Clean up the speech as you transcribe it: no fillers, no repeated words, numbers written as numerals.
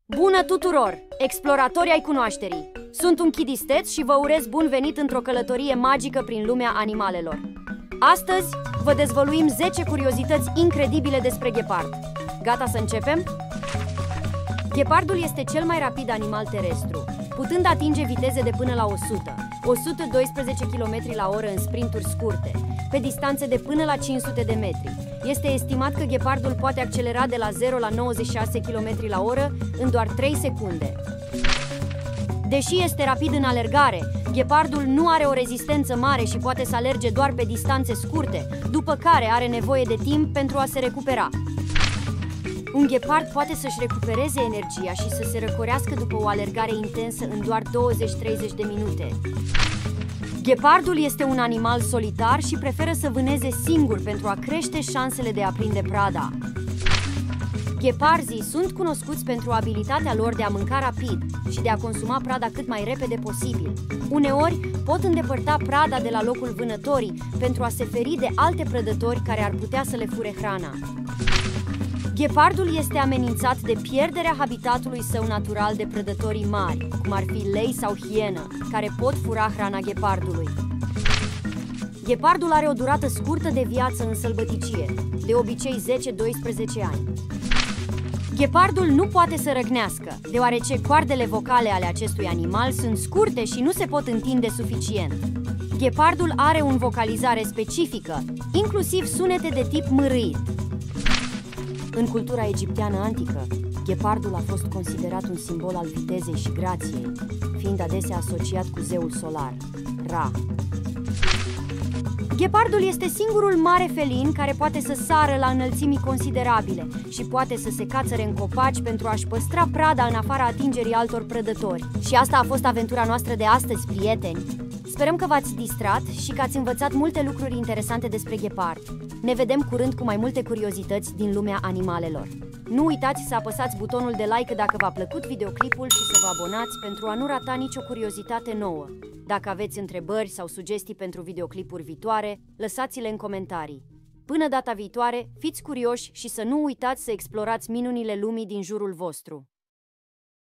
Bună tuturor, exploratori ai cunoașterii! Sunt un chidisteț și vă urez bun venit într-o călătorie magică prin lumea animalelor. Astăzi vă dezvăluim 10 curiozități incredibile despre ghepard. Gata să începem? Ghepardul este cel mai rapid animal terestru, putând atinge viteze de până la 100-112 km/h în sprinturi scurte, pe distanțe de până la 500 de metri. Este estimat că ghepardul poate accelera de la 0 la 96 km/h în doar 3 secunde. Deși este rapid în alergare, ghepardul nu are o rezistență mare și poate să alerge doar pe distanțe scurte, după care are nevoie de timp pentru a se recupera. Un ghepard poate să-și recupereze energia și să se răcorească după o alergare intensă în doar 20-30 de minute. Ghepardul este un animal solitar și preferă să vâneze singur pentru a crește șansele de a prinde prada. Gheparzii sunt cunoscuți pentru abilitatea lor de a mânca rapid și de a consuma prada cât mai repede posibil. Uneori pot îndepărta prada de la locul vânătorii pentru a se feri de alte prădători care ar putea să le fure hrana. Ghepardul este amenințat de pierderea habitatului său natural de prădătorii mari, cum ar fi lei sau hienă, care pot fura hrana ghepardului. Ghepardul are o durată scurtă de viață în sălbăticie, de obicei 10-12 ani. Ghepardul nu poate să răgnească, deoarece coardele vocale ale acestui animal sunt scurte și nu se pot întinde suficient. Ghepardul are o vocalizare specifică, inclusiv sunete de tip mârâit. În cultura egipteană antică, ghepardul a fost considerat un simbol al vitezei și grației, fiind adesea asociat cu zeul solar, Ra. Ghepardul este singurul mare felin care poate să sară la înălțimi considerabile și poate să se cațăre în copaci pentru a-și păstra prada în afara atingerii altor prădători. Și asta a fost aventura noastră de astăzi, prieteni! Sperăm că v-ați distrat și că ați învățat multe lucruri interesante despre ghepard. Ne vedem curând cu mai multe curiozități din lumea animalelor. Nu uitați să apăsați butonul de like dacă v-a plăcut videoclipul și să vă abonați pentru a nu rata nicio curiozitate nouă. Dacă aveți întrebări sau sugestii pentru videoclipuri viitoare, lăsați-le în comentarii. Până data viitoare, fiți curioși și să nu uitați să explorați minunile lumii din jurul vostru.